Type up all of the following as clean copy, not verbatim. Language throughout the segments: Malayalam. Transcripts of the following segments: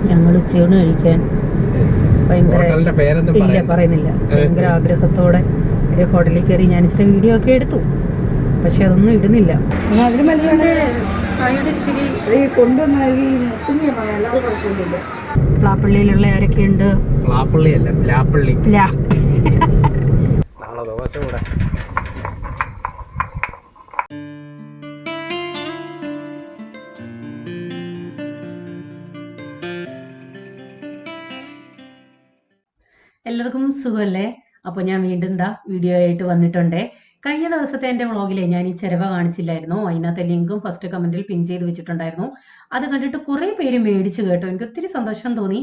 ഞങ്ങൾ ഉച്ചയൂണ് കഴിക്കാൻ ഭയങ്കര ഇല്ല പറയുന്നില്ല, ഭയങ്കര ആഗ്രഹത്തോടെ ഒരു ഹോട്ടലിൽ കയറി ഞാൻ ഇച്ചിരി വീഡിയോ ഒക്കെ എടുത്തു, പക്ഷെ അതൊന്നും ഇടുന്നില്ല. പ്ലാപ്പള്ളിയിലുള്ള ആരൊക്കെയുണ്ട്? പ്ലാപ്പള്ളിയല്ല, പ്ലാപ്പള്ളി. എല്ലാവർക്കും സുഖമല്ലേ? അപ്പോൾ ഞാൻ വീണ്ടും വീഡിയോ ആയിട്ട് വന്നിട്ടുണ്ടേ. കഴിഞ്ഞ ദിവസത്തെ എൻ്റെ വ്ളോഗിലെ ഞാൻ ഈ ചിരവ കാണിച്ചില്ലായിരുന്നു, അതിനകത്തെ ലിങ്കും ഫസ്റ്റ് കമൻറ്റിൽ പിൻ ചെയ്ത് വെച്ചിട്ടുണ്ടായിരുന്നു. അത് കണ്ടിട്ട് കുറേ പേര് മേടിച്ചു കേട്ടോ. എനിക്ക് ഒത്തിരി സന്തോഷം തോന്നി.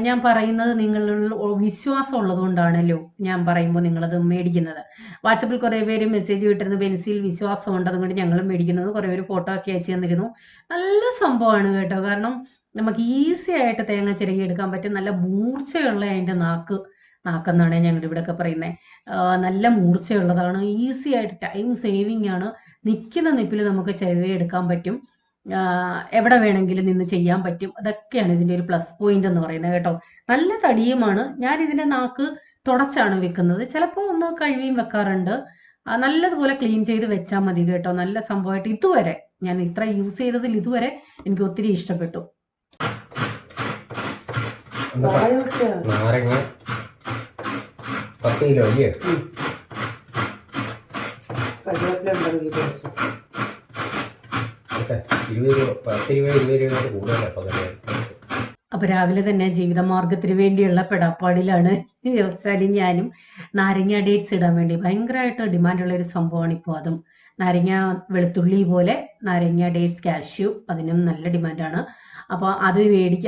ഞാൻ പറയുന്നത് നിങ്ങളിൽ വിശ്വാസം ഉള്ളതുകൊണ്ടാണല്ലോ ഞാൻ പറയുമ്പോൾ നിങ്ങളത് മേടിക്കുന്നത്. വാട്സപ്പിൽ കുറേ പേര് മെസ്സേജ് വിട്ടിരുന്നു, പെൻസിൽ വിശ്വാസം ഉണ്ട് അതുകൊണ്ട് ഞങ്ങളും മേടിക്കുന്നത്. കുറേ പേര് ഫോട്ടോ ഒക്കെ അയച്ചു തന്നിരുന്നു. നല്ല സംഭവമാണ് കേട്ടോ. കാരണം നമുക്ക് ഈസി ആയിട്ട് തേങ്ങ ചിരകി എടുക്കാൻ പറ്റും. നല്ല മൂർച്ചയുള്ള അതിൻ്റെ നാക്കെന്നാണ് ഞങ്ങളുടെ ഇവിടെയൊക്കെ പറയുന്നത്. നല്ല മൂർച്ചയുള്ളതാണ്, ഈസി ആയിട്ട് ടൈം സേവിങ് ആണ്. നിൽക്കുന്ന നിപ്പിൽ നമുക്ക് ചിരവിയെടുക്കാൻ പറ്റും, എവിടെ വേണമെങ്കിലും നിന്ന് ചെയ്യാൻ പറ്റും. അതൊക്കെയാണ് ഇതിൻ്റെ ഒരു പ്ലസ് പോയിന്റ് എന്ന് പറയുന്നത് കേട്ടോ. നല്ല തടിയുമാണ്. ഞാൻ ഇതിൻ്റെ നാക്ക് തുടച്ചാണ് വെക്കുന്നത്, ചിലപ്പോൾ ഒന്ന് കഴുകിയും വെക്കാറുണ്ട്. നല്ലതുപോലെ ക്ലീൻ ചെയ്ത് വെച്ചാൽ മതി കേട്ടോ. നല്ല സംഭവമായിട്ട് ഇതുവരെ ഞാൻ ഇത്ര യൂസ് ചെയ്തതിൽ ഇതുവരെ എനിക്ക് ഒത്തിരി ഇഷ്ടപ്പെട്ടു. നാരങ്ങ 10 കിലോ അല്ലേ? അപ്പൊ രാവിലെ തന്നെ ജീവിതമാർഗത്തിന് വേണ്ടിയുള്ള പെടാപ്പാടിലാണ് ജോസാനും ഞാനും. നാരങ്ങ ഡേറ്റ്സ് ഇടാൻ വേണ്ടി ഭയങ്കരമായിട്ട് ഡിമാൻഡുള്ള ഒരു സംഭവമാണ് ഇപ്പോൾ. അതും നാരങ്ങ വെളുത്തുള്ളി പോലെ നാരങ്ങ ഡേറ്റ്സ്, കാഷ്യൂ, അതിനും നല്ല ഡിമാൻഡാണ്. അപ്പോൾ അത്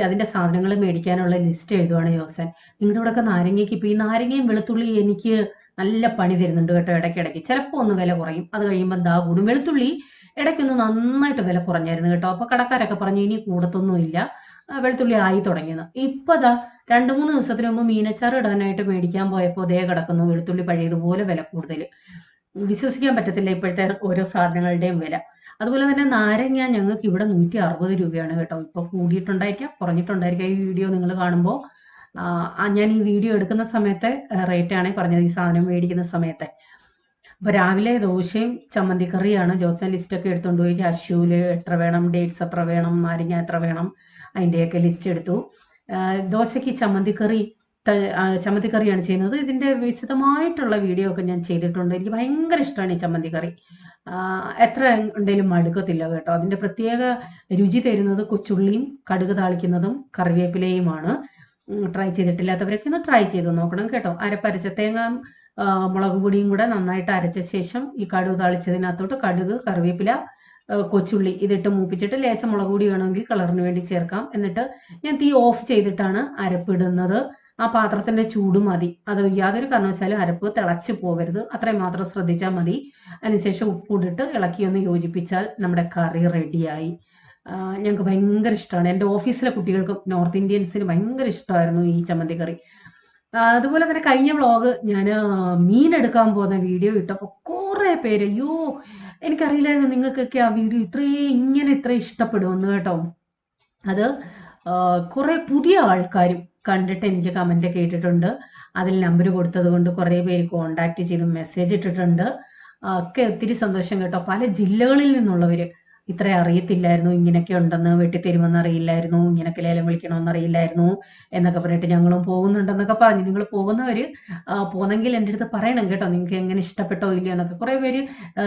അതിൻ്റെ സാധനങ്ങൾ മേടിക്കാനുള്ള ലിസ്റ്റ് എഴുതുവാണ് ജോസൻ. നിങ്ങളുടെ ഇവിടെയൊക്കെ നാരങ്ങയ്ക്ക് ഇപ്പോൾ ഈ നാരങ്ങയും വെളുത്തുള്ളി എനിക്ക് നല്ല പണി തരുന്നുണ്ട് കേട്ടോ. ഇടയ്ക്കിടയ്ക്ക് ചിലപ്പോൾ ഒന്ന് വില കുറയും, അത് കഴിയുമ്പോൾ കൂടും. വെളുത്തുള്ളി ഇടയ്ക്കൊന്ന് നന്നായിട്ട് വില കുറഞ്ഞായിരുന്നു കേട്ടോ. അപ്പോൾ കടക്കാരൊക്കെ പറഞ്ഞു ഇനി കൂടത്തൊന്നുമില്ല, വെളുത്തുള്ളി ആയി തുടങ്ങിയെന്ന്. ഇപ്പോൾ 2-3 ദിവസത്തിന് മുമ്പ് മീനച്ചാറ് ഇടാനായിട്ട് മേടിക്കാൻ പോയപ്പോൾ അതേ കിടക്കുന്നു വെളുത്തുള്ളി പഴയതുപോലെ വില കൂടുതൽ. വിശ്വസിക്കാൻ പറ്റത്തില്ല ഇപ്പോഴത്തെ ഓരോ സാധനങ്ങളുടെയും വില. അതുപോലെ തന്നെ നാരങ്ങ ഞങ്ങൾക്ക് ഇവിടെ 160 രൂപയാണ് കേട്ടോ. ഇപ്പോൾ കൂടിയിട്ടുണ്ടായിരിക്കാം, കുറഞ്ഞിട്ടുണ്ടായിരിക്കാം. ഈ വീഡിയോ നിങ്ങൾ കാണുമ്പോൾ ഞാൻ ഈ വീഡിയോ എടുക്കുന്ന സമയത്തെ റേറ്റാണ് പറഞ്ഞത്, ഈ സാധനം മേടിക്കുന്ന സമയത്തെ. അപ്പോൾ രാവിലെ ദോശയും ചമ്മന്തിക്കറിയാണ്. ജോസൻ ലിസ്റ്റൊക്കെ എടുത്തുകൊണ്ട് പോയി. കാഷ്യൂല് എത്ര വേണം, ഡേറ്റ്സ് എത്ര വേണം, നാരങ്ങ എത്ര വേണം, അതിൻ്റെയൊക്കെ ലിസ്റ്റ് എടുത്തു. ദോശയ്ക്ക് ചമ്മന്തിക്കറിയാണ് ചെയ്യുന്നത്. ഇതിൻ്റെ വിശദമായിട്ടുള്ള വീഡിയോ ഒക്കെ ഞാൻ ചെയ്തിട്ടുണ്ട്. എനിക്ക് ഭയങ്കര ഇഷ്ടമാണ് ഈ ചമ്മന്തിക്കറി. എത്ര ഉണ്ടെങ്കിലും മടുക്കത്തില്ല കേട്ടോ. അതിൻ്റെ പ്രത്യേക രുചി തരുന്നത് കൊച്ചുള്ളിയും കടുക് താളിക്കുന്നതും കറിവേപ്പിലയുമാണ്. ട്രൈ ചെയ്തിട്ടില്ലാത്തവരൊക്കെ ഒന്ന് ട്രൈ ചെയ്ത് നോക്കണം കേട്ടോ. അരപ്പരച്ച തേങ്ങ മുളക് പൊടിയും കൂടെ നന്നായിട്ട് അരച്ച ശേഷം ഈ കടുക് താളിച്ചതിനകത്തോട്ട് കടുക്, കറിവേപ്പില, കൊച്ചുള്ളി ഇതിട്ട് മൂപ്പിച്ചിട്ട് ലേശം മുളക് പൊടി വേണമെങ്കിൽ കളറിന് വേണ്ടി ചേർക്കാം. എന്നിട്ട് ഞാൻ തീ ഓഫ് ചെയ്തിട്ടാണ് അരപ്പിടുന്നത്. ആ പാത്രത്തിൻ്റെ ചൂട് മതി, അത് യാതൊരു കാരണവശാലും അരപ്പ് തിളച്ച് പോകരുത്, അത്രയും മാത്രം ശ്രദ്ധിച്ചാൽ മതി. അതിനുശേഷം ഉപ്പിട്ടിട്ട് ഇളക്കിയൊന്ന് യോജിപ്പിച്ചാൽ നമ്മുടെ കറി റെഡിയായി. ഞങ്ങൾക്ക് ഭയങ്കര ഇഷ്ടമാണ്. എൻ്റെ ഓഫീസിലെ കുട്ടികൾക്കും നോർത്ത് ഇന്ത്യൻസിന് ഭയങ്കര ഇഷ്ടമായിരുന്നു ഈ ചമ്മന്തിക്കറി. അതുപോലെ തന്നെ കഴിഞ്ഞ വ്ളോഗ് ഞാൻ മീൻ എടുക്കാൻ പോകുന്ന വീഡിയോ ഇട്ടപ്പോൾ കുറേ പേര് അയ്യോ എനിക്കറിയില്ലായിരുന്നു നിങ്ങൾക്കൊക്കെ ആ വീഡിയോ ഇത്ര ഇഷ്ടപ്പെടുമെന്ന് കേട്ടോ. അത് കുറേ പുതിയ ആൾക്കാരും കണ്ടിട്ട് എനിക്ക് കമൻ്റ് ഒക്കെ ഇട്ടിട്ടുണ്ട്. അതിൽ നമ്പർ കൊടുത്തത് കൊണ്ട് കുറേ പേര് കോണ്ടാക്ട് ചെയ്ത് മെസ്സേജ് ഇട്ടിട്ടുണ്ട്. ഒക്കെ ഒത്തിരി സന്തോഷം കേട്ടോ. പല ജില്ലകളിൽ നിന്നുള്ളവർ ഇത്ര അറിയത്തില്ലായിരുന്നു, ഇങ്ങനെയൊക്കെ ഉണ്ടെന്ന്, വെട്ടിത്തരുമെന്ന് അറിയില്ലായിരുന്നു, ഇങ്ങനെയൊക്കെ ലേലം വിളിക്കണമെന്ന് അറിയില്ലായിരുന്നു എന്നൊക്കെ പറഞ്ഞിട്ട് ഞങ്ങളും പോകുന്നുണ്ടെന്നൊക്കെ പറഞ്ഞു. നിങ്ങൾ പോകുന്നവർ പോകുന്നെങ്കിൽ എൻ്റെ അടുത്ത് പറയണം കേട്ടോ, നിങ്ങൾക്ക് എങ്ങനെ ഇഷ്ടപ്പെട്ടോ ഇല്ലയോ എന്നൊക്കെ. കുറേ പേര്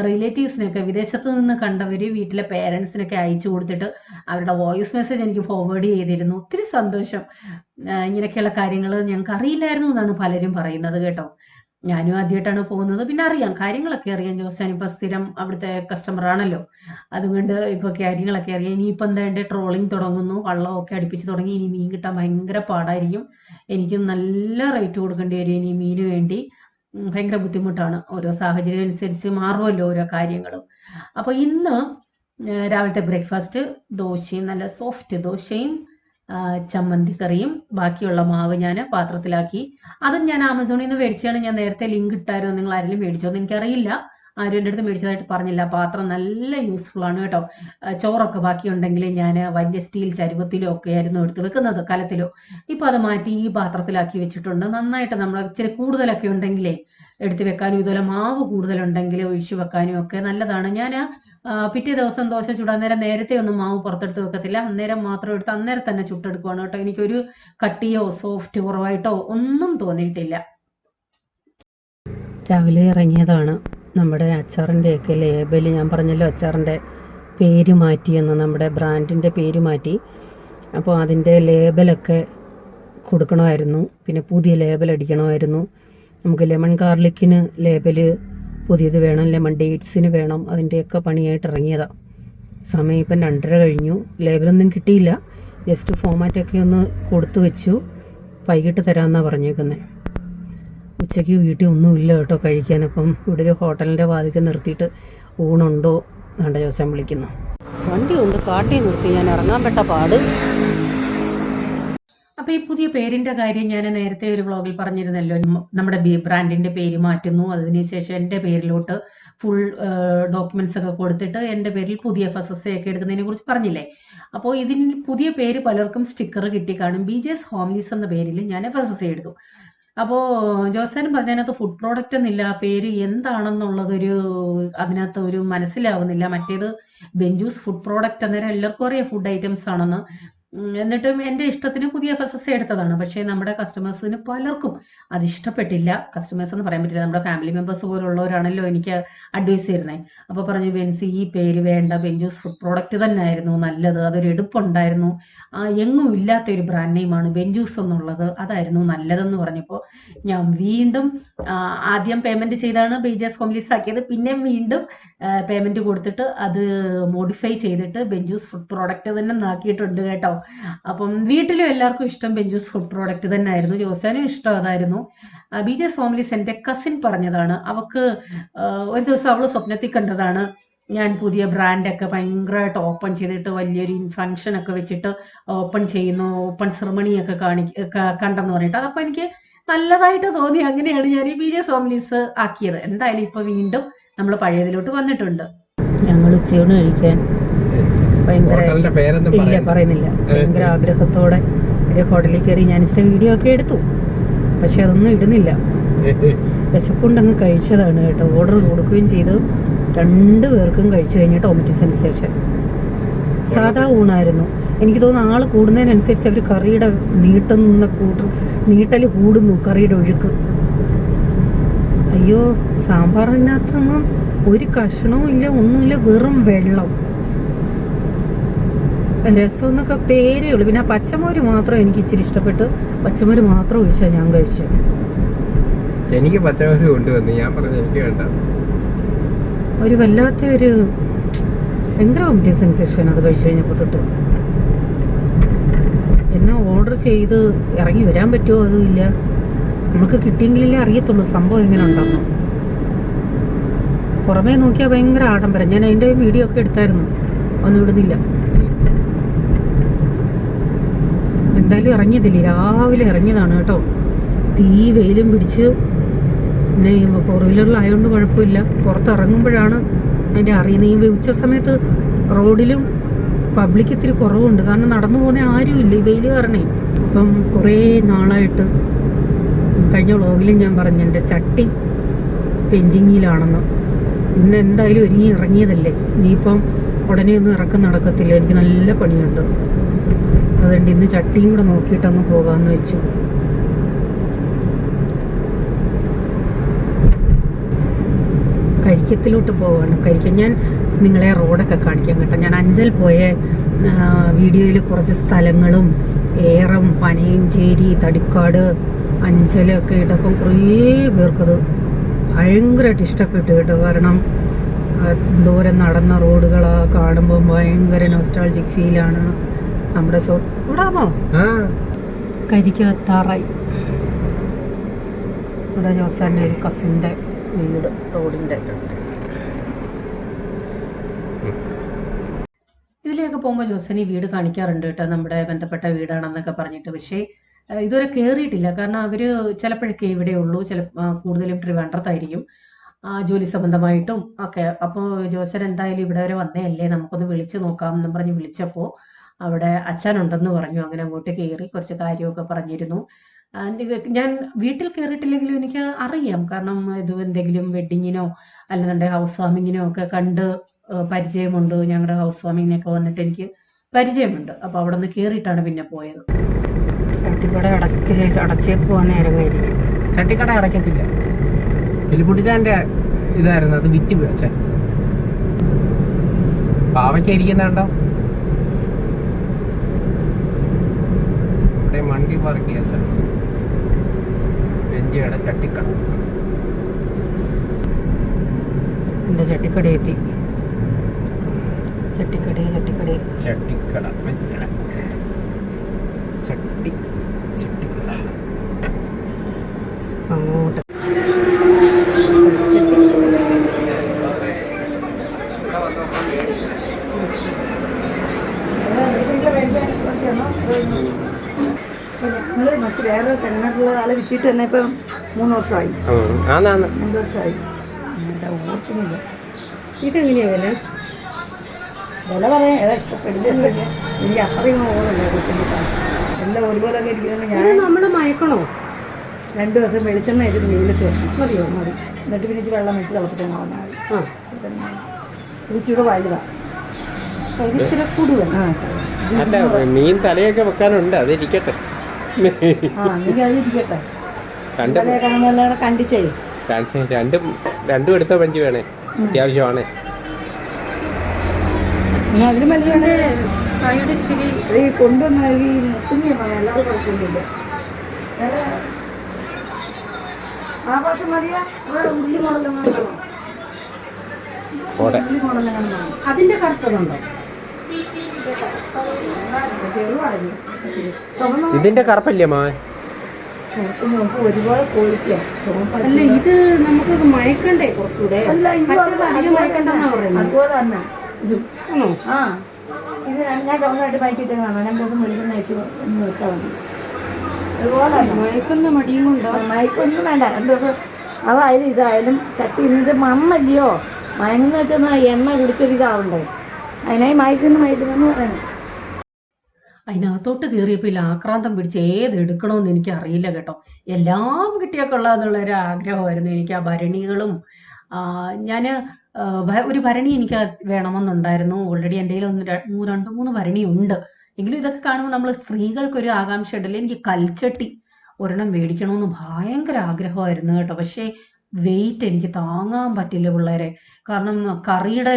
റിലേറ്റീവ്സിനൊക്കെ വിദേശത്ത് നിന്ന് കണ്ടവർ വീട്ടിലെ പേരൻസിനൊക്കെ അയച്ചു കൊടുത്തിട്ട് അവരുടെ വോയിസ് മെസ്സേജ് എനിക്ക് ഫോർവേഡ് ചെയ്തിരുന്നു. ഒത്തിരി സന്തോഷം. ഇങ്ങനെയൊക്കെയുള്ള കാര്യങ്ങൾ ഞങ്ങൾക്ക് അറിയില്ലായിരുന്നു എന്നാണ് പലരും പറയുന്നത് കേട്ടോ. ഞാനും ആദ്യമായിട്ടാണ് പോകുന്നത്, പിന്നെ അറിയാം, കാര്യങ്ങളൊക്കെ അറിയാം. ജോസാൻ ഇപ്പം സ്ഥിരം അവിടുത്തെ കസ്റ്റമർ ആണല്ലോ, അതുകൊണ്ട് ഇപ്പോൾ കാര്യങ്ങളൊക്കെ അറിയാം. ഇനിയിപ്പോൾ എന്താ ട്രോളിങ് തുടങ്ങുന്നു, വള്ളമൊക്കെ അടുപ്പിച്ച് തുടങ്ങി. ഇനി മീൻ കിട്ടാൻ ഭയങ്കര പാടായിരിക്കും. എനിക്ക് നല്ല റേറ്റ് കൊടുക്കേണ്ടി വരും ഇനി മീന് വേണ്ടി. ഭയങ്കര ബുദ്ധിമുട്ടാണ്. ഓരോ സാഹചര്യം അനുസരിച്ച് മാറുമല്ലോ ഓരോ കാര്യങ്ങളും. അപ്പോൾ ഇന്ന് രാവിലത്തെ ബ്രേക്ക്ഫാസ്റ്റ് ദോശയും, നല്ല സോഫ്റ്റ് ദോശയും ചമ്മന്തിക്കറിയും. ബാക്കിയുള്ള മാവ് ഞാൻ പാത്രത്തിലാക്കി. അതും ഞാൻ ആമസോണിൽ നിന്ന് മേടിച്ചാണ്. ഞാൻ നേരത്തെ ലിങ്ക് ഇട്ടായിരുന്നു, നിങ്ങൾ ആരെങ്കിലും മേടിച്ചോന്ന് എനിക്കറിയില്ല. ആരും എൻ്റെ അടുത്ത് മേടിച്ചതായിട്ട് പറഞ്ഞില്ല. പാത്രം നല്ല യൂസ്ഫുൾ ആണ് കേട്ടോ. ചോറൊക്കെ ബാക്കിയുണ്ടെങ്കിൽ ഞാൻ വലിയ സ്റ്റീൽ ചരുവത്തിലോ ഒക്കെ ആയിരുന്നു എടുത്ത് വെക്കുന്നത്, കലത്തിലോ. ഇപ്പോൾ അത് മാറ്റി ഈ പാത്രത്തിലാക്കി വെച്ചിട്ടുണ്ട്. നന്നായിട്ട് നമ്മൾ ഇച്ചിരി കൂടുതലൊക്കെ ഉണ്ടെങ്കിലേ എടുത്ത് വെക്കാനും, ഇതുപോലെ മാവ് കൂടുതലുണ്ടെങ്കിൽ ഒഴിച്ചു വെക്കാനും ഒക്കെ നല്ലതാണ്. ഞാൻ പിറ്റേ ദിവസം ദോശ ചുടാൻ നേരം നേരത്തെ ഒന്നും മാവ് പുറത്തെടുത്ത് വെക്കത്തില്ല. അന്നേരം മാത്രം എടുത്ത് അന്നേരം തന്നെ ചുട്ടെടുക്കുവാണ് കേട്ടോ. എനിക്കൊരു കട്ടിയോ സോഫ്റ്റ് കുറവായിട്ടോ ഒന്നും തോന്നിയിട്ടില്ല. രാവിലെ ഇറങ്ങിയതാണ്. നമ്മുടെ അച്ചാറിൻ്റെയൊക്കെ ലേബൽ, ഞാൻ പറഞ്ഞല്ലോ അച്ചാറിൻ്റെ പേര് മാറ്റിയെന്ന്, നമ്മുടെ ബ്രാൻഡിൻ്റെ പേര് മാറ്റി. അപ്പോൾ അതിൻ്റെ ലേബലൊക്കെ കൊടുക്കണമായിരുന്നു. പിന്നെ പുതിയ ലേബൽ അടിക്കണമായിരുന്നു. നമുക്ക് ലെമൺ ഗാർലിക്കിന് ലേബൽ പുതിയത് വേണം, ലെമൺ ഡേറ്റ്സിന് വേണം. അതിൻ്റെയൊക്കെ പണിയായിട്ട് ഇറങ്ങിയതാണ്. സമയം ഇപ്പം 2:30 കഴിഞ്ഞു. ലേബലൊന്നും കിട്ടിയില്ല. ജസ്റ്റ് ഫോമാറ്റൊക്കെ ഒന്ന് കൊടുത്തു വെച്ചു. വൈകിട്ട് തരാമെന്നാണ് പറഞ്ഞേക്കുന്നത്. ഉച്ചയ്ക്ക് വീട്ടിൽ ഒന്നുമില്ല കേട്ടോ കഴിക്കാൻ. അപ്പം ഇവിടെ ഒരു ഹോട്ടലിൻ്റെ വാതിൽക്ക് നിർത്തിയിട്ട് ഊണുണ്ടോ വേണ്ട ദിവസം വിളിക്കുന്നു. വണ്ടി കൊണ്ട് കാട്ടി നിർത്തി ഞാൻ ഇറങ്ങാൻ പെട്ട പാട്. അപ്പോൾ ഈ പുതിയ പേരിൻ്റെ കാര്യം ഞാൻ നേരത്തെ ഒരു വ്ളോഗിൽ പറഞ്ഞിരുന്നല്ലോ. നമ്മുടെ ബ്രാൻഡിൻ്റെ പേര് മാറ്റുന്നു, അതിനുശേഷം എൻ്റെ പേരിലോട്ട് ഫുൾ ഡോക്യുമെൻറ്റ്സ് ഒക്കെ കൊടുത്തിട്ട് എൻ്റെ പേരിൽ പുതിയ FSSA ഒക്കെ എടുക്കുന്നതിനെ കുറിച്ച് പറഞ്ഞില്ലേ. അപ്പോൾ ഇതിന് പുതിയ പേര് പലർക്കും സ്റ്റിക്കർ കിട്ടിക്കാണും. BJ's ഹോംലീസ് എന്ന പേരിൽ ഞാൻ FSSA എടുത്തു. അപ്പോൾ ജോസേനും പറഞ്ഞതിനകത്ത് ഫുഡ് പ്രോഡക്റ്റ് എന്നില്ല, പേര് എന്താണെന്നുള്ളതൊരു അതിനകത്ത് ഒരു മനസ്സിലാവുന്നില്ല. മറ്റേത് ബെഞ്ചൂസ് ഫുഡ് പ്രോഡക്റ്റ്, അന്നേരം എല്ലാവർക്കും അറിയാം ഫുഡ് ഐറ്റംസ് ആണെന്ന്. എന്നിട്ടും എൻ്റെ ഇഷ്ടത്തിന് പുതിയ FSSA എടുത്തതാണ്. പക്ഷേ നമ്മുടെ കസ്റ്റമേഴ്സിന് പലർക്കും അത് ഇഷ്ടപ്പെട്ടില്ല. കസ്റ്റമേഴ്സ് എന്ന് പറയാൻ പറ്റില്ല, നമ്മുടെ ഫാമിലി മെമ്പേഴ്സ് പോലുള്ളവരാണല്ലോ എനിക്ക് അഡ്വൈസ് തരുന്നത്. അപ്പോൾ പറഞ്ഞു, ബെൻസി ഈ പേര് വേണ്ട, ബെഞ്ചൂസ് ഫുഡ് പ്രോഡക്റ്റ് തന്നെ ആയിരുന്നു നല്ലത്, അതൊരു എടുപ്പുണ്ടായിരുന്നു, എങ്ങും ഇല്ലാത്ത ഒരു ബ്രാൻഡ് നെയിമാണ് ബെഞ്ചൂസ് എന്നുള്ളത്, അതായിരുന്നു നല്ലതെന്ന് പറഞ്ഞപ്പോൾ ഞാൻ വീണ്ടും ആദ്യം പേയ്മെൻറ്റ് ചെയ്താണ് BJ's ഹോംലീസ് ആക്കിയത്. പിന്നെ വീണ്ടും പേയ്മെൻറ്റ് കൊടുത്തിട്ട് അത് മോഡിഫൈ ചെയ്തിട്ട് ബെഞ്ചൂസ് ഫുഡ് പ്രോഡക്റ്റ് തന്നെ ആക്കിയിട്ടുണ്ട് കേട്ടോ. അപ്പം വീട്ടിലും എല്ലാവർക്കും ഇഷ്ടം ബെഞ്ചൂസ് ഫുഡ് പ്രോഡക്റ്റ് തന്നെ ആയിരുന്നു. ജോസാനും ഇഷ്ടം അതായിരുന്നു. BJ's ഹോംലീസ് എൻ്റെ കസിൻ പറഞ്ഞതാണ്. അവൾക്ക് ഒരു ദിവസം അവൾ സ്വപ്നത്തിൽ കണ്ടതാണ് ഞാൻ പുതിയ ബ്രാൻഡൊക്കെ ഭയങ്കരമായിട്ട് ഓപ്പൺ ചെയ്തിട്ട് വലിയൊരു ഫംഗ്ഷനൊക്കെ വെച്ചിട്ട് ഓപ്പൺ ചെയ്യുന്നു, ഓപ്പൺ സെറമണിയൊക്കെ കണ്ടെന്ന് പറഞ്ഞിട്ട്. അതപ്പോൾ എനിക്ക് നല്ലതായിട്ട് തോന്നി. അങ്ങനെയാണ് ഞാൻ ഈ BJ's ഹോംലീസ് ആക്കിയത്. എന്തായാലും ഇപ്പോൾ വീണ്ടും നമ്മൾ പഴയതിലോട്ട് വന്നിട്ടുണ്ട്. ഞങ്ങൾ ഉച്ചയൂണ് കഴിക്കാൻ ഭയങ്കര ഇല്ല പറയുന്നില്ല, ഭയങ്കര ആഗ്രഹത്തോടെ ഒരു ഹോട്ടലിൽ കയറി ഞാൻ ഇച്ചിരി വീഡിയോ ഒക്കെ എടുത്തു. പക്ഷെ അതൊന്നും ഇടുന്നില്ല, വിശപ്പുണ്ടങ്ങ് കഴിച്ചതാണ് കേട്ടോ. ഓർഡർ കൊടുക്കുകയും ചെയ്തു. 2 പേർക്കും കഴിച്ചു കഴിഞ്ഞിട്ട് വോമിറ്റിംഗ് സെൻസേഷൻ. സാധാ ഊണായിരുന്നു. എനിക്ക് തോന്നുന്നു ആൾ കൂടുന്നതിനനുസരിച്ച് അവർ കറിയുടെ നീട്ടൽ കൂടുന്നു, കറിയുടെ ഒഴുക്ക്. അയ്യോ, സാമ്പാറിനകത്തൊന്നും ഒരു കഷണവും ഇല്ല, ഒന്നുമില്ല, വെറും വെള്ളം. രസം എന്നൊക്കെ പേരേ ഉള്ളൂ. പിന്നെ പച്ചമോര് മാത്രം എനിക്ക് ഇച്ചിരി ഇഷ്ടപ്പെട്ട് പച്ചമോര് മാത്രം ഒഴിച്ചാൽ ഞാൻ കഴിച്ചു. എനിക്ക് പച്ചമോര് കൊണ്ടുവന്നു, ഞാൻ പറഞ്ഞു എനിക്ക് വേണ്ട. ഒരു വല്ലാത്ത ഒരു ഭയങ്കര വോമിറ്റിംഗ് സെൻസേഷൻ അത് കഴിച്ചു കഴിഞ്ഞപ്പോൾ തൊട്ട്. എന്നെ ഓർഡർ ചെയ്ത് ഇറങ്ങി വരാൻ പറ്റുമോ അതും ഇല്ല. നമുക്ക് കിട്ടിയെങ്കിലല്ലേ അറിയത്തുള്ളൂ സംഭവം എങ്ങനെ ഉണ്ടാകുന്നു. പുറമേ നോക്കിയാൽ ഭയങ്കര ആഡംബരം. ഞാൻ അതിൻ്റെ വീഡിയോ ഒക്കെ എടുത്തായിരുന്നു, ഒന്നും ഇടുന്നില്ല. എന്തായാലും ഇറങ്ങിയതില്ലേ, രാവിലെ ഇറങ്ങിയതാണ് കേട്ടോ. തീ വെയിലും പിടിച്ച്. പിന്നെ 4 വീലറിലായതുകൊണ്ട് കുഴപ്പമില്ല. പുറത്തിറങ്ങുമ്പോഴാണ് അതിൻ്റെ അറിയുന്നത്. ഈ ഉച്ച സമയത്ത് റോഡിലും പബ്ലിക് ഇത്തിരി കുറവുണ്ട്, കാരണം നടന്നു പോകുന്ന ആരുമില്ല ഈ വെയിൽ കാരണേ. അപ്പം കുറേ നാളായിട്ട് കഴിഞ്ഞ വ്ളോഗിലും ഞാൻ പറഞ്ഞു എൻ്റെ ചട്ടി പെൻഡിങ്ങിലാണെന്ന്. ഇന്ന് എന്തായാലും ഒരുങ്ങി ഇറങ്ങിയതല്ലേ, ഇനിയിപ്പം ഉടനെ ഒന്നും ഇറക്കം നടക്കത്തില്ല. എനിക്ക് നല്ല പണിയുണ്ട്. അതുകൊണ്ട് ഇന്ന് ചട്ടിയും കൂടെ നോക്കിയിട്ടങ്ങ് പോകാമെന്ന് വെച്ചു. കരിക്കത്തിലോട്ട് പോവാണ്. കരിക്കം ഞാൻ നിങ്ങളെ റോഡൊക്കെ കാണിക്കാൻ കേട്ടോ. ഞാൻ അഞ്ചൽ പോയ വീഡിയോയിൽ കുറച്ച് സ്ഥലങ്ങളും ഏറം, പനയഞ്ചേരി, തടിക്കാട്, അഞ്ചലൊക്കെ ഇട്ടപ്പം കുറേ പേർക്കത് ഭയങ്കരമായിട്ട് ഇഷ്ടപ്പെട്ടു കേട്ടോ. കാരണം ദൂരം നടന്ന റോഡുകളാ കാണുമ്പോൾ ഭയങ്കര നോസ്റ്റാൾജിക് ഫീലാണ്. നമ്മുടെ ഇവിടാമോ കരിക്കത്താറായി. ഇവിടെ ജോസാൻ്റെ ഒരു കസിൻ്റെ വീട് റോഡിൻ്റെ. ഇതിലേക്ക് പോകുമ്പോൾ ജോസന് ഈ വീട് കാണിക്കാറുണ്ട് കേട്ടോ, നമ്മുടെ ബന്ധപ്പെട്ട വീടാണെന്നൊക്കെ പറഞ്ഞിട്ട്. പക്ഷേ ഇതുവരെ കയറിയിട്ടില്ല, കാരണം അവർ ചിലപ്പോഴൊക്കെ ഇവിടെ ഉള്ളൂ, കൂടുതലും ട്രിവാൻഡ്രത്തായിരിക്കും. ജോലി സംബന്ധമായിട്ടും ഒക്കെ. അപ്പോൾ ജോസൻ എന്തായാലും ഇവിടെ വരെ വന്നതല്ലേ, നമുക്കൊന്ന് വിളിച്ച് നോക്കാം എന്നും പറഞ്ഞ് വിളിച്ചപ്പോൾ അവിടെ അച്ഛനുണ്ടെന്ന് പറഞ്ഞു. അങ്ങനെ അങ്ങോട്ട് കയറി കുറച്ച് കാര്യമൊക്കെ പറഞ്ഞിരുന്നു. ഞാൻ വീട്ടിൽ കയറിയിട്ടില്ലെങ്കിലും എനിക്ക് അറിയാം, കാരണം ഇത് എന്തെങ്കിലും വെഡ്ഡിങ്ങിനോ അല്ലെന്നുണ്ടെങ്കിൽ ഹൗസ് വാമിങ്ങിനോ ഒക്കെ കണ്ട് പരിചയമുണ്ട്. ഞങ്ങളുടെ ഹൗസ് വാമിങ്ങിനൊക്കെ വന്നിട്ട് എനിക്ക് പരിചയമുണ്ട്. അപ്പോൾ അവിടെ നിന്ന് കയറിയിട്ടാണ് പിന്നെ പോയത്. ചട്ടിക്കട അടച്ചേക്കുവാ നേരം കഴിഞ്ഞ്. ചട്ടിക്കട അടയ്ക്കത്തില്ല. എലിക്കുട്ടിച്ചാൻ്റെ ഇതായിരുന്നു, അത് വിറ്റ് പോയി അച്ഛൻ. പാവയ്ക്ക ഇരിക്കുന്നുണ്ടോ ഇവിടെ? മണ്ടി പാർക്ക് ചെയ്യാൻ സ്ഥലം. വെഞ്ചിയുടെ ചട്ടിക്കട. എൻ്റെ ചട്ടിക്കട എത്തി. ചട്ടിക്കട വെഞ്ചിയുടെ ചട്ടിക്കട അങ്ങോട്ട്. ഞങ്ങൾ മറ്റു വേറെ ചെങ്ങനാട്ടുള്ള ആളെ വിറ്റിട്ട് തന്നെ ഇപ്പം 3 വർഷമായി, 2 വർഷമായി. ഓർക്കുന്നില്ല ഇതെങ്ങനെയാ വില പറയാൻ ഏതാ ഇഷ്ടപ്പെടുന്നില്ല. എനിക്ക് അത്രയും ഓർമ്മയില്ല കൊച്ചിൻ്റെ എല്ലാം ഒരുപോലൊക്കെ ഇരിക്കുന്നത്. ഞാൻ നമ്മൾ മയക്കണോ? 2 ദിവസം വെളിച്ചെണ്ണ വെച്ചിട്ട് വെയിലത്ത് വെക്കണം. മതിയോ? മതി. എന്നിട്ട് പിന്നെ വെള്ളം വെച്ച് തിളപ്പിച്ചാൽ മതി. ആ, ഇച്ചിരി വലുതാണ്. ഇച്ചിരി കൂടുതൽ. അല്ല, മീൻ തലയൊക്കെ വെക്കാനുണ്ട്, അതിരിക്കട്ടെ. എനിക്ക് അതിരിക്കട്ടെ. രണ്ടും കണ്ടിച്ചേ രണ്ടും എടുത്ത പഞ്ച് വേണേ, അത്യാവശ്യമാണ്. അതിലും വലിയ സൈഡ് ഇച്ചിരി ഈ കൊണ്ടുവന്ന ഈ മുത്തുമീനാണ്. എല്ലാവരും കുഴപ്പമൊന്നുമില്ല. ആഭാസം മതിയാ? ഉള്ളി മോഡലും വേണോ? ഉള്ളി മോഡലും വേണോ? അതിന്റെ കറുത്തതുണ്ടോ? ചെറുതാണ്. ഇതിന്റെ കറുപ്പല്ലേ മാ? നമുക്ക് ഒരുപാട് കോഴിക്കാം. അല്ല, ഇത് നമുക്ക് മയക്കണ്ടേ കുറച്ചുകൂടെ? അധികം മയക്കണ്ടെന്നാ പറയുന്നത്. അതുപോലെ തന്നെ ഇത് ആണോ? ആ, ഇത് ഞാൻ ചുവന്നായിട്ട് മയക്കി വെച്ചതാണ്. 2 ദിവസം വെളിച്ചെണ്ണ വെച്ച് ഒന്ന് വെച്ചാൽ മതി. അതുപോലെ തന്നെ മയക്കുന്ന മടിയും കൊണ്ടോ? മയക്കൊന്നും വേണ്ട. 2 ദിവസം അതായാലും ഇതായാലും ചട്ടി എന്ന് വെച്ചാൽ മണ്ണല്ലയോ. മയങ്ങെന്ന് വെച്ചാൽ എണ്ണ കുടിച്ചൊരിതാവണ്ടേ, അതിനായി മയക്കുന്നെന്ന് പറയുന്നത്. അതിനകത്തോട്ട് കയറിയപ്പോൾ ഇതിൽ ആക്രാന്തം പിടിച്ച് ഏതെടുക്കണമെന്ന് എനിക്ക് അറിയില്ല കേട്ടോ. എല്ലാം കിട്ടിയാൽ കൊള്ളാമെന്നുള്ളൊരു ആഗ്രഹമായിരുന്നു എനിക്ക്. ആ ഭരണികളും ഞാൻ ഒരു ഭരണി എനിക്ക് വേണമെന്നുണ്ടായിരുന്നു. ഓൾറെഡി എൻ്റെ കയ്യിൽ 2-3 ഭരണി ഉണ്ട്. എങ്കിലും ഇതൊക്കെ കാണുമ്പോൾ നമ്മൾ സ്ത്രീകൾക്കൊരു ആകാംക്ഷ ഉണ്ടല്ലോ. എനിക്ക് കൽച്ചട്ടി ഒരെണ്ണം മേടിക്കണമെന്ന് ഭയങ്കര ആഗ്രഹമായിരുന്നു കേട്ടോ. പക്ഷേ വെയിറ്റ് എനിക്ക് താങ്ങാൻ പറ്റില്ല പിള്ളേരെ. കാരണം കറിയുടെ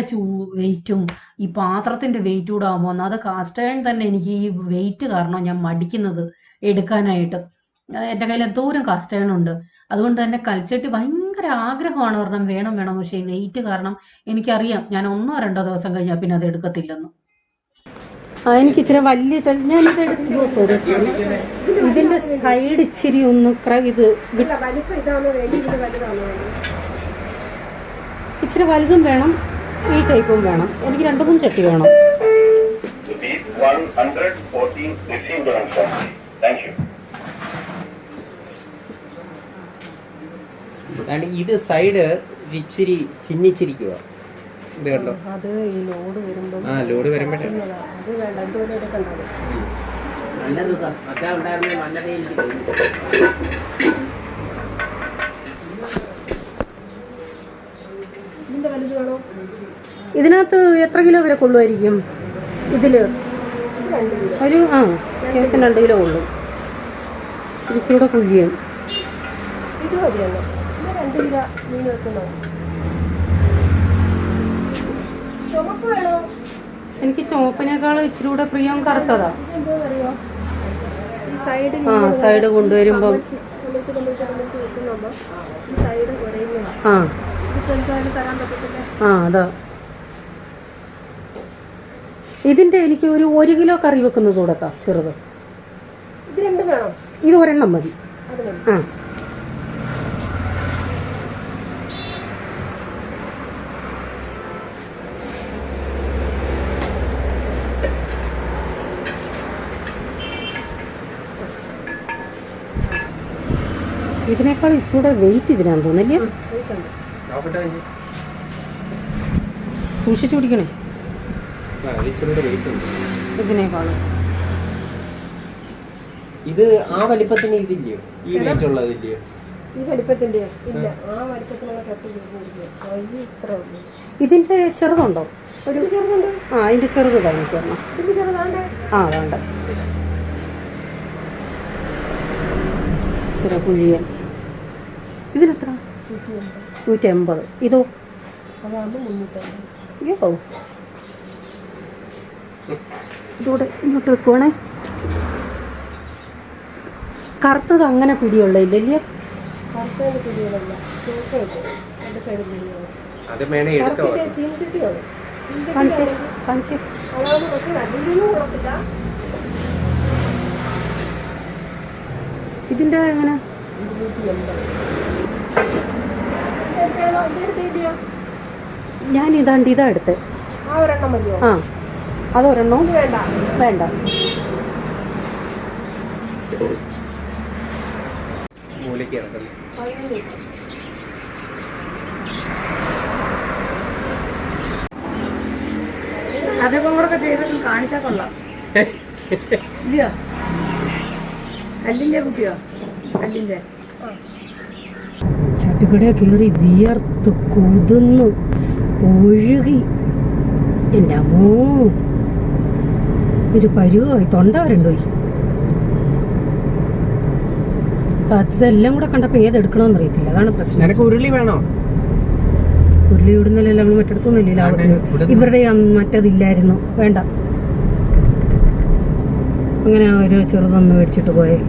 വെയിറ്റും ഈ പാത്രത്തിൻ്റെ വെയിറ്റ് കൂടെ ആകുമ്പോൾ ഒന്നാമത് കാസ്റ്റ് അയൺ തന്നെ എനിക്ക് ഈ വെയിറ്റ് കാരണം ഞാൻ മടിക്കുന്നത് എടുക്കാനായിട്ട്. എൻ്റെ കയ്യിൽ എന്തോരം കാസ്റ്റ് അയൺ ഉണ്ട്. അതുകൊണ്ട് തന്നെ കൽച്ചട്ടി ഭയങ്കര ആഗ്രഹമാണ് ഒരെണ്ണം വേണം. പക്ഷേ വെയിറ്റ് കാരണം എനിക്കറിയാം ഞാൻ 1-2 ദിവസം കഴിഞ്ഞാൽ പിന്നെ അത് എടുക്കത്തില്ലെന്ന്. എനിക്ക് ഇച്ചിരി വലിയ ഞാനിത് ഇതിന്റെ സൈഡ് ഇച്ചിരി ഒന്ന് ഇത് ഇച്ചിരി വലുതും വേണം, ഈ ടൈപ്പും വേണം. എനിക്ക് 2-3 ചട്ടി വേണം. ഇത് സൈഡ് ഇച്ചിരി ചിന്നിച്ചിരിക്കുക. ഇത് കണ്ടോ? അത് ഈ ലോഡ് വരുമ്പോൾ ലോഡ് വരുമ്പോഴേ അത് വേണ്ട, എന്തുകൊണ്ട് എടുക്കണ്ടത്? ഇതിന്റെ വലുത് വേണോ? ഇതിനകത്ത് എത്ര കിലോ വരെ കൊള്ളുമായിരിക്കും? ഇതില് ഒരു അത്യാവശ്യം 2 കിലോ ഉള്ളു. ഇച്ചിരൂടെ കുഴിയും. ഇത് മതിയല്ലോ. 2 കിലോ മീൻ വെക്കണോ? എനിക്ക് ചുവപ്പിനേക്കാളും ഇച്ചിരി കൂടെ പ്രിയം കറുത്തതാ. സൈഡ് കൊണ്ടുവരുമ്പം അതാ. ഇതിന്റെ എനിക്ക് ഒരു 1 കിലോ കറി വെക്കുന്നത് കൂടത്താ ചെറുത്. ഇത് 1 മതി. ഇതിനേക്കാൾ ഇച്ചിരൂടെ വെയിറ്റ് ഇതിനാന്ന് തോന്നില്ലേ? സൂക്ഷിച്ചു പിടിക്കണേ വെയിറ്റ് ഉണ്ട്. ഇതിനേക്കാളും. ഇത് ആ വലിപ്പത്തിന് ഇതില്ലയോ, ഈ വെയിറ്റ് ഉള്ളതില്ലയോ? ഈ വലിപ്പത്തിൻ്റെയോ ഇല്ല, ആ വലിപ്പത്തിലുള്ള ചട്ടി ഇത്ര ഉള്ളൂ. ഇതിന്റെ ചെറുതുണ്ടോ? ഒരു ചെറുതുണ്ട്. ആ അതിന്റെ ചെറുത് കാണിക്കണം. ഇത് ചെറുതാണ്ട്. ആ അതുണ്ട്. ചെറുകുഴിയൻ. ഇതിനെത്ര? 180. ഇതോ? അതാകുമ്പോൾ 350. അയ്യോ, ഇതൂടെ ഇങ്ങോട്ട് വെക്കുവാണേ. കറുത്തത് അങ്ങനെ പിടിയുള്ളയില്ലല്ലേ? കറുത്തതിൻ്റെ പിടികളല്ല, ചുവപ്പായിട്ട് രണ്ട് സൈഡ് പിടികൾ. അത് വേണേ എടുത്തോ. ചീൻചട്ടിയാണ്. കാണിച്ച് കാണിച്ച്. അതാവുമ്പോൾ പക്ഷേ അതിൻ്റെയൊന്നും കുഴപ്പമില്ല. ഇതിൻ്റെ എങ്ങനെ? 280. ഞാൻ ഇതാ എടുത്ത്. ആ ഒരെണ്ണം മതിയോ? ആ അതൊരെണ്ണവും വേണ്ട. വേണ്ട. മൂലയ്ക്ക് ഇറക്കണം. അതൊക്കെ കൂടെ ചെയ്തിട്ട് കാണിച്ചാൽ കൊള്ളാം. ഇല്ലയോ? കല്ലിൻ്റെ കുട്ടിയോ? കല്ലിൻ്റെ ചട്ടുകട കയറി വിയർത്ത് കുതിർന്നു ഒഴുകി. എൻ്റെ അമ്മോ, ഒരു പരുവായി, തൊണ്ട വരണ്ടോയി. അതെല്ലാം കൂടെ കണ്ടപ്പോൾ ഏതെടുക്കണമെന്ന് അറിയത്തില്ല, അതാണ് പ്രശ്നം. നിനക്ക് ഉരുളി വേണോ? ഉരുളി ഇവിടുന്നല്ല, നമ്മൾ മറ്റെടുത്തൊന്നുമില്ല ലാഭത്തിന്. ഇവരുടെ മറ്റതില്ലായിരുന്നു, വേണ്ട. അങ്ങനെ ഒരു ചെറുതൊന്നും മേടിച്ചിട്ട് പോയെ.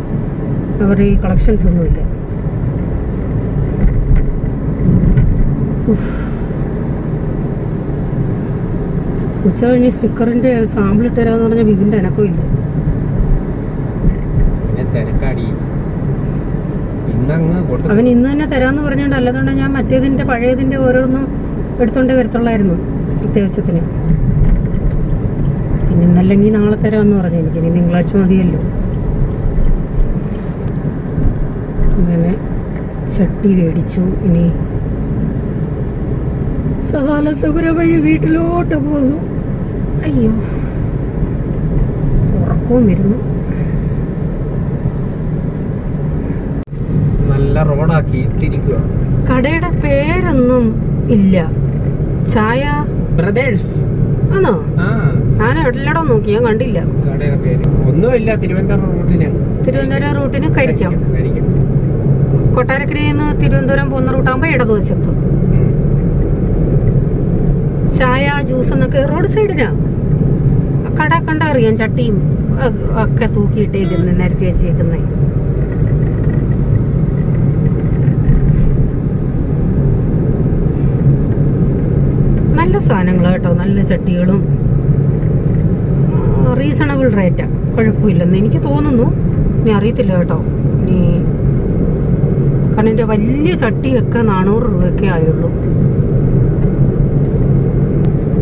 അവരുടെ ഈ കളക്ഷൻസ് ഒന്നുമില്ല. ഉച്ച കഴിഞ്ഞ് സ്റ്റിക്കറിൻ്റെ സാമ്പിൾ ഇട്ട് തരാമെന്ന് പറഞ്ഞാൽ ബിബിൻ്റെ എനക്കും ഇല്ല. തിരക്കാടി ഇന്നങ്ങ് അവൻ ഇന്ന് തന്നെ തരാമെന്ന് പറഞ്ഞുകൊണ്ട്, അല്ലാതുകൊണ്ട് ഞാൻ മറ്റേതിൻ്റെ പഴയതിൻ്റെ ഓരോന്നും എടുത്തോണ്ടേ വരത്തുള്ളായിരുന്നു അത്യാവശ്യത്തിന്. പിന്നെ ഇന്നല്ലെങ്കിൽ നാളെ തരാമെന്ന് പറഞ്ഞു. എനിക്ക് ഇനി തിങ്കളാഴ്ച മതിയല്ലോ. അങ്ങനെ ചട്ടി മേടിച്ചു. ഇനി സകാലസുര വഴി വീട്ടിലോട്ട് പോന്നു. അയ്യോ, ഉറക്കവും വരുന്നു. നല്ല റോഡാക്കി ഇട്ടിരിക്കുക. കടയുടെ പേരൊന്നും ഇല്ല. ചായ ബ്രദേഴ്സ് ആണോ? ആ, ഞാൻ എവിടെല്ലാം നോക്കി, ഞാൻ കണ്ടില്ല. കടയുടെ പേര് ഒന്നുമില്ല. തിരുവനന്തപുരം റൂട്ടിന് കരിക്കാം. കൊട്ടാരക്കരയിൽ നിന്ന് തിരുവനന്തപുരം പോകുന്ന റൂട്ടാകുമ്പോൾ ഇടതുവശത്ത്. ചായ ജ്യൂസ് എന്നൊക്കെ റോഡ് സൈഡിനാ. കട കണ്ട അറിയാം, ചട്ടിയും ഒക്കെ തൂക്കിയിട്ടേക്കുന്നു, നിരത്തി വെച്ചേക്കുന്നേ. നല്ല സാധനങ്ങൾ കേട്ടോ, നല്ല ചട്ടികളും റീസണബിൾ റേറ്റാ, കുഴപ്പമില്ലെന്ന് എനിക്ക് തോന്നുന്നു. ഇനി അറിയത്തില്ല കേട്ടോ. ഇനി കാരണം എൻ്റെ വലിയ ചട്ടിയൊക്കെ 400 രൂപയൊക്കെ ആയുള്ളൂ.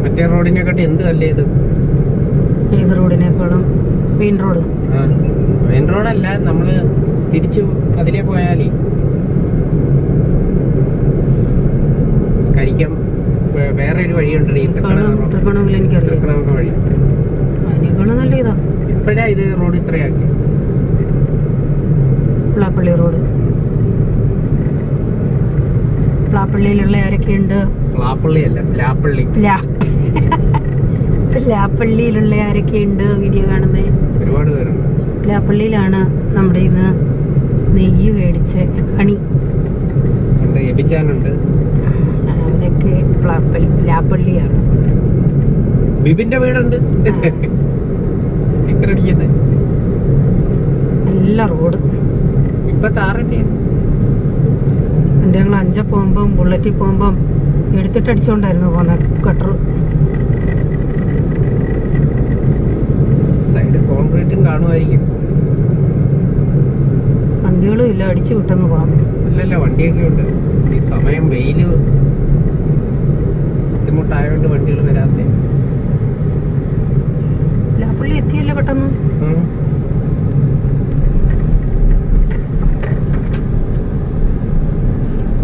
മറ്റേ റോഡിനെക്കാട്ടി എന്ത് അല്ലേ ഇത്? ഏത് റോഡിനേക്കാളും? Main road. മെയിൻ റോഡല്ല, നമ്മള് തിരിച്ചു അതിലേ പോയാലേ കരിക്കം വേറെ ഒരു വഴിയുണ്ട്. തൃക്കണമെങ്കിൽ എനിക്കറിയാം വഴി അതിനേക്കാളും നല്ല ഇതാ. ഇപ്പഴാ ഇത് റോഡ് ഇത്രയാക്കി. പ്ലാപ്പള്ളി റോഡ്. പ്ലാപ്പള്ളിയിലുള്ള ആരൊക്കെയുണ്ട്? പ്ലാപ്പള്ളിയല്ല, പ്ലാപ്പള്ളി. പ്ലാപ്പള്ളിയിലുള്ള ആരൊക്കെയുണ്ട് വീഡിയോ കാണുന്നത്? ഒരുപാട് പേരുണ്ട്. പ്ലാപ്പള്ളിയിലാണ് നമ്മുടെ ഇന്ന് നെയ്യ് മേടിച്ച് അണി എബിച്ചാനുണ്ട്. അവരൊക്കെ പ്ലാപ്പള്ളിയാണ്. ബിബിന്റെ വീടുണ്ട്. സ്റ്റിക്കർ അടിക്കുന്നത്. നല്ല റോഡ്. ഇപ്പൊ താറട്ടെ. എൻ്റെ ഞങ്ങൾ 5 പോകുമ്പം ബുള്ളറ്റിൽ പോകുമ്പം എടുത്തിട്ടടിച്ചോണ്ടായിരുന്നു പോകുന്നത് ഗട്ടർ. സൈഡ് കോൺക്രീറ്റും കാണുമായിരിക്കും. വണ്ടികളും ഇല്ല, അടിച്ചു വിട്ടങ്ങ് പോകാം. അല്ലല്ല, വണ്ടിയൊക്കെ ഉണ്ട്. ഈ സമയം വെയില് ബുദ്ധിമുട്ടായോണ്ട് വണ്ടികൾ വരാത്ത. പ്ലാപ്പള്ളി എത്തിയല്ലേ പെട്ടെന്ന്.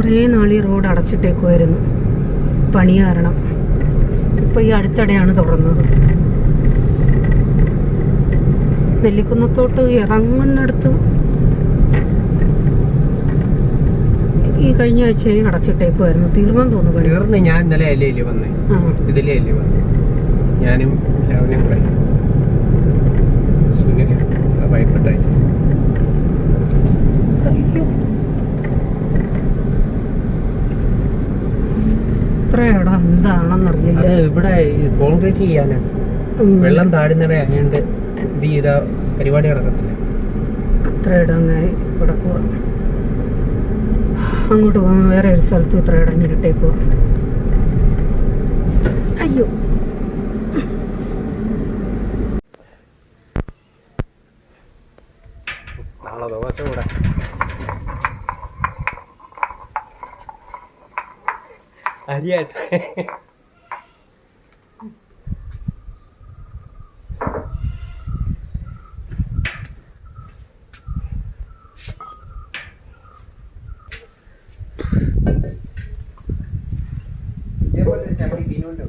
കുറേ നാൾ ഈ റോഡ് അടച്ചിട്ടേക്കുമായിരുന്നു പണി കാരണം. ഇപ്പോൾ ഈ അടുത്തിടെയാണ് തുറന്നത്. നെല്ലിക്കുന്നത്തോട്ട് ഇറങ്ങുന്നിടത്ത് ഈ കഴിഞ്ഞ ആഴ്ചയും അടച്ചിട്ടേക്കുമായിരുന്നു. തീർന്നു തോന്നുന്നു പണി. തീർന്ന് ഞാൻ ഇന്നലെ അല്ലേ വന്നേ, ഇതിലേ അല്ലേ വന്നേ. ഞാനും രാവിലെ കൂടെ സുനില് ഭയപ്പെട്ടാഴ്ച. ഇത്രയോടാ എന്താണെന്നറിയില്ല. അത് ഇവിടെ കോൺക്രീറ്റ് ചെയ്യാനാണ്. വെള്ളം താഴുന്നിടെ അങ്ങോട്ട് ഇത് ചെയ്ത പരിപാടി നടക്കത്തില്ല. ഇത്രയിടം അങ്ങനെ കിടക്കുക. അങ്ങോട്ട് പോകാൻ വേറെ ഒരു സ്ഥലത്ത് ഇത്രയിടം ഇങ്ങോട്ടേക്ക് പോവാം. അയ്യോ, നാളെ ദിവസം കൂടെ അരിയായിട്ട് ഇതേപോലെ ചട്ടി ബിനുണ്ട്.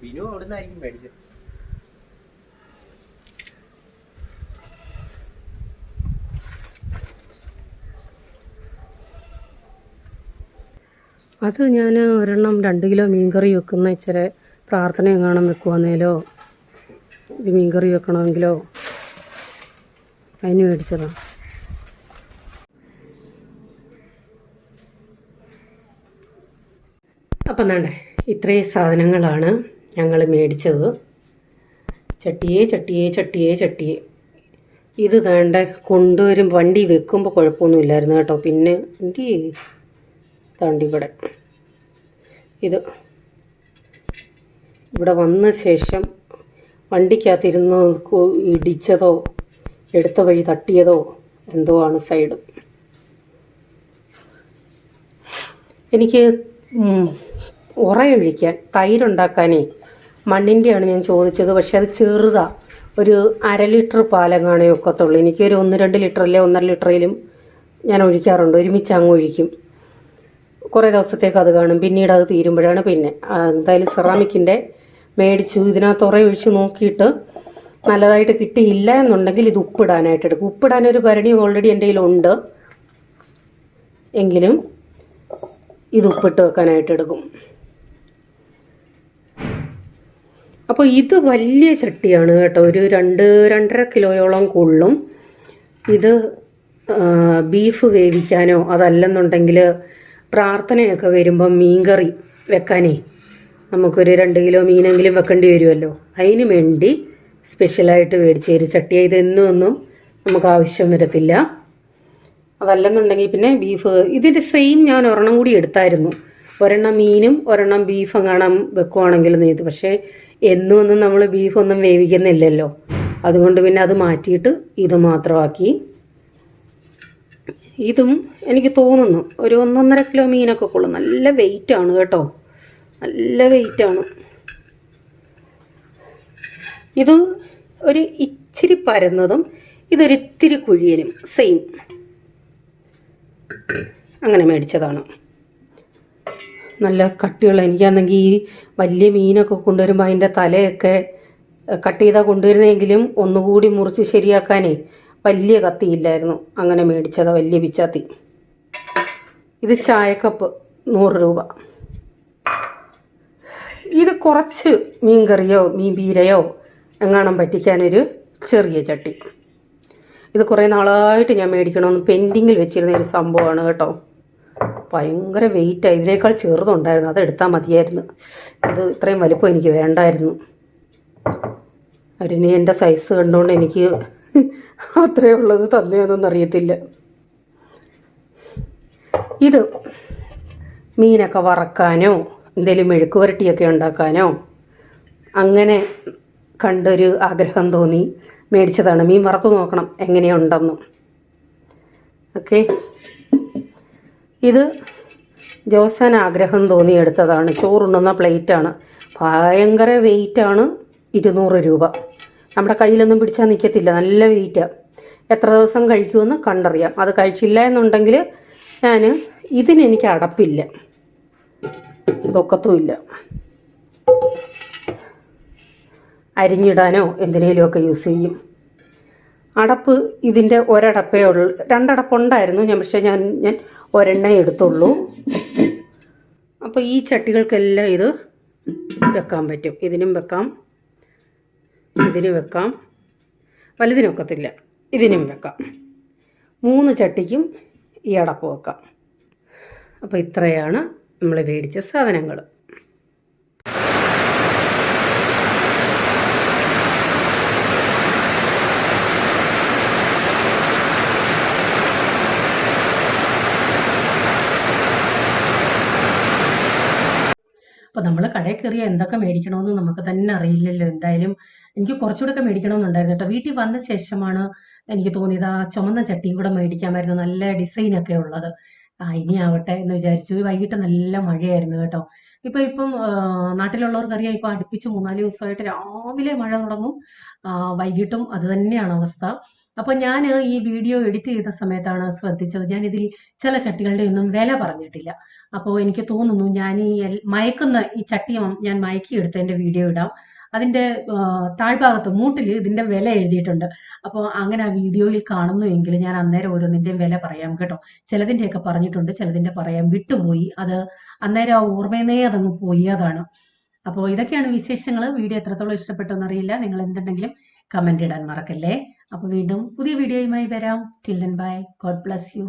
ബിനു അവിടുന്നായിരിക്കും മേടിച്ചത്. അത് ഞാൻ ഒരെണ്ണം 2 കിലോ മീൻകറി വെക്കുന്ന ഇച്ചിരി പ്രാർത്ഥന എങ്ങാനും വെക്കുവാന്നേലോ ഒരു മീൻകറി വെക്കണമെങ്കിലോ അതിന് മേടിച്ചതാണ്. അപ്പം വേണ്ടേ, ഇത്രയും സാധനങ്ങളാണ് ഞങ്ങൾ മേടിച്ചത്. ചട്ടിയെ ഇത് വേണ്ട കൊണ്ടുവരും. വണ്ടി വെക്കുമ്പോൾ കുഴപ്പമൊന്നുമില്ലായിരുന്നു കേട്ടോ. പിന്നെ എന്ത് താണ്ടി ഇവിടെ വന്ന ശേഷം വണ്ടിക്കകത്തിരുന്ന് ഇടിച്ചതോ എടുത്ത വഴി തട്ടിയതോ എന്തോ ആണ് സൈഡ്. എനിക്ക് ഉറയൊഴിക്കാൻ തൈരുണ്ടാക്കാനേ മണ്ണിൻ്റെയാണ് ഞാൻ ചോദിച്ചത്. പക്ഷെ അത് ചെറുതാണ്. ഒരു 1/2 ലിറ്റർ പാലങ്ങാണേ ഒക്കത്തുള്ളൂ. എനിക്കൊരു 1-2 ലിറ്ററിലെ 1.5 ലിറ്ററിലും ഞാൻ ഒഴിക്കാറുണ്ട്. ഒരുമിച്ച് അങ്ങ് ഒഴിക്കും. കുറേ ദിവസത്തേക്ക് അത് കാണും. പിന്നീട് അത് തീരുമ്പോഴാണ് പിന്നെ എന്തായാലും സെറാമിക്കിൻ്റെ മേടിച്ചു. ഇതിനകത്ത് ഉറയൊഴിച്ച് നോക്കിയിട്ട് നല്ലതായിട്ട് കിട്ടിയില്ല എന്നുണ്ടെങ്കിൽ ഇത് ഉപ്പിടാനായിട്ട് എടുക്കും. ഉപ്പിടാനൊരു ഭരണി ഓൾറെഡി എൻ്റെ കയ്യിലുണ്ട്. എങ്കിലും ഇത് ഉപ്പിട്ട് വെക്കാനായിട്ട് എടുക്കും. അപ്പോൾ ഇത് വലിയ ചട്ടിയാണ് കേട്ടോ. ഒരു 2-2.5 കിലോയോളം കൊള്ളും. ഇത് ബീഫ് വേവിക്കാനോ അതല്ലെന്നുണ്ടെങ്കിൽ പ്രാർത്ഥനയൊക്കെ വരുമ്പം മീൻകറി വെക്കാനേ നമുക്കൊരു 2 കിലോ മീനെങ്കിലും വെക്കേണ്ടി വരുമല്ലോ. അതിന് വേണ്ടി സ്പെഷ്യലായിട്ട് മേടിച്ച് തരും ചട്ടിയ. ഇതെന്നൊന്നും നമുക്ക് ആവശ്യം വരത്തില്ല. അതല്ലെന്നുണ്ടെങ്കിൽ പിന്നെ ബീഫ് ഇതിൻ്റെ സെയിം ഞാൻ ഒരെണ്ണം കൂടി എടുത്തായിരുന്നു. ഒരെണ്ണം മീനും ഒരെണ്ണം ബീഫ് എങ്ങാണം വെക്കുവാണെങ്കിൽ ഇത്. പക്ഷേ എന്നൊന്നും നമ്മൾ ബീഫൊന്നും വേവിക്കുന്നില്ലല്ലോ. അതുകൊണ്ട് പിന്നെ അത് മാറ്റിയിട്ട് ഇത് മാത്രമാക്കി. ഇതും എനിക്ക് തോന്നുന്നു ഒരു 1-1.5 കിലോ മീനൊക്കെ കൊള്ളും. നല്ല വെയിറ്റാണ് കേട്ടോ, നല്ല വെയിറ്റാണ്. ഇത് ഒരു ഇച്ചിരി പരന്നതും ഇതൊരിത്തിരി കുഴിയനും സെയിം അങ്ങനെ മേടിച്ചതാണ്. നല്ല കട്ടിയുള്ള. എനിക്കാണെങ്കിൽ ഈ വലിയ മീനൊക്കെ കൊണ്ടുവരുമ്പോൾ അതിൻ്റെ തലയൊക്കെ കട്ട് ചെയ്താൽ കൊണ്ടുവരുന്നെങ്കിലും ഒന്നുകൂടി മുറിച്ച് ശരിയാക്കാനേ വലിയ കത്തിയില്ലായിരുന്നു. അങ്ങനെ മേടിച്ചതാണ് വലിയ പിച്ചാത്തി. ഇത് ചായക്കപ്പ് 100 രൂപ. ഇത് കുറച്ച് മീൻ കറിയോ മീൻ പീരയോ എങ്ങാണം പറ്റിക്കാനൊരു ചെറിയ ചട്ടി. ഇത് കുറേ നാളായിട്ട് ഞാൻ മേടിക്കണമെന്ന് പെൻഡിങ്ങിൽ വെച്ചിരുന്ന ഒരു സംഭവമാണ് കേട്ടോ. ഭയങ്കര വെയിറ്റാണ്. ഇതിനേക്കാൾ ചെറുതുണ്ടായിരുന്നു, അതെടുത്താൽ മതിയായിരുന്നു. ഇത് ഇത്രയും വലിപ്പം എനിക്ക് വേണ്ടായിരുന്നു. അവരിനി എൻ്റെ സൈസ് കണ്ടുകൊണ്ട് എനിക്ക് അത്രയേ ഉള്ളത് തന്നെയൊന്നും അറിയത്തില്ല. ഇത് മീനൊക്കെ വറക്കാനോ എന്തെങ്കിലും മെഴുക്ക് പുരട്ടിയൊക്കെ ഉണ്ടാക്കാനോ അങ്ങനെ കണ്ടൊരു ആഗ്രഹം തോന്നി മേടിച്ചതാണ്. മീൻ വറുത്ത് നോക്കണം എങ്ങനെയുണ്ടെന്ന്. ഓക്കെ, ഇത് ജോസാൻ ആഗ്രഹം തോന്നി എടുത്തതാണ്. ചോറുണ്ണുന്ന പ്ലേറ്റാണ്. ഭയങ്കര വെയിറ്റാണ്. 200 രൂപ. നമ്മുടെ കയ്യിലൊന്നും പിടിച്ചാൽ നിൽക്കത്തില്ല, നല്ല വെയിറ്റാണ്. എത്ര ദിവസം കഴിക്കുമെന്ന് കണ്ടറിയാം. അത് കഴിച്ചില്ല എന്നുണ്ടെങ്കിൽ ഞാൻ ഇതിനെനിക്ക് അടപ്പില്ല, ഇതൊക്കത്തുമില്ല. അരിഞ്ഞിടാനോ എന്തിനേലുമൊക്കെ യൂസ് ചെയ്യും. അടപ്പ് ഇതിൻ്റെ ഒരടപ്പേ ഉള്ളൂ. 2 അടപ്പുണ്ടായിരുന്നു പക്ഷേ ഞാൻ ഒരെണ്ണേ എടുത്തുള്ളൂ. അപ്പോൾ ഈ ചട്ടികൾക്കെല്ലാം ഇത് വെക്കാൻ പറ്റും. ഇതിനും വെക്കാം, ഇതിന് വെക്കാം, വലുതിനൊക്കത്തില്ല, ഇതിനും വെക്കാം. 3 ചട്ടിക്കും ഈ അടപ്പ് വെക്കാം. അപ്പോൾ ഇത്രയാണ് നമ്മൾ മേടിച്ച സാധനങ്ങൾ. അപ്പോൾ നമ്മൾ കടയിൽ കയറിയാൽ എന്തൊക്കെ മേടിക്കണമെന്ന് നമുക്ക് തന്നെ അറിയില്ലല്ലോ. എന്തായാലും എനിക്ക് കുറച്ചുകൂടെയൊക്കെ മേടിക്കണമെന്നുണ്ടായിരുന്നു കേട്ടോ. വീട്ടിൽ വന്ന ശേഷമാണ് എനിക്ക് തോന്നിയത് ആ ചുമന്ന ചട്ടിയും കൂടെ മേടിക്കാമായിരുന്നു, നല്ല ഡിസൈനൊക്കെ ഉള്ളത്. ഇനി ആവട്ടെ എന്ന് വിചാരിച്ചു. വൈകിട്ട് നല്ല മഴയായിരുന്നു കേട്ടോ. ഇപ്പം നാട്ടിലുള്ളവർക്കറിയാം, ഇപ്പം അടുപ്പിച്ച് 3-4 ദിവസമായിട്ട് രാവിലെ മഴ തുടങ്ങും, വൈകിട്ടും അത് തന്നെയാണ് അവസ്ഥ. അപ്പോൾ ഞാൻ ഈ വീഡിയോ എഡിറ്റ് ചെയ്ത സമയത്താണ് ശ്രദ്ധിച്ചത്, ഞാനിതിൽ ചില ചട്ടികളുടെ ഒന്നും വില പറഞ്ഞിട്ടില്ല. അപ്പോൾ എനിക്ക് തോന്നുന്നു ഞാൻ ഈ ചട്ടി ഞാൻ മയക്കി എടുത്തതിൻ്റെ വീഡിയോ ഇടാം. അതിൻ്റെ താഴ്ഭാഗത്ത് മൂട്ടിൽ ഇതിൻ്റെ വില എഴുതിയിട്ടുണ്ട്. അപ്പോൾ അങ്ങനെ ആ വീഡിയോയിൽ കാണുന്നുവെങ്കിൽ ഞാൻ അന്നേരം ഓരോന്നിൻ്റെയും വില പറയാം കേട്ടോ. ചിലതിൻ്റെയൊക്കെ പറഞ്ഞിട്ടുണ്ട്, ചിലതിൻ്റെ പറയാൻ വിട്ടുപോയി. അത് അന്നേരം ആ ഓർമ്മയെന്നേ അതങ്ങ് പോയി, അതാണ്. അപ്പോൾ ഇതൊക്കെയാണ് വിശേഷങ്ങൾ. വീഡിയോ എത്രത്തോളം ഇഷ്ടപ്പെട്ടെന്നറിയില്ല. നിങ്ങൾ എന്തുണ്ടെങ്കിലും കമൻ്റ് ഇടാൻ മറക്കല്ലേ. അപ്പോൾ വീണ്ടും പുതിയ വീഡിയോയുമായി വരാം. Till then bye. God bless you.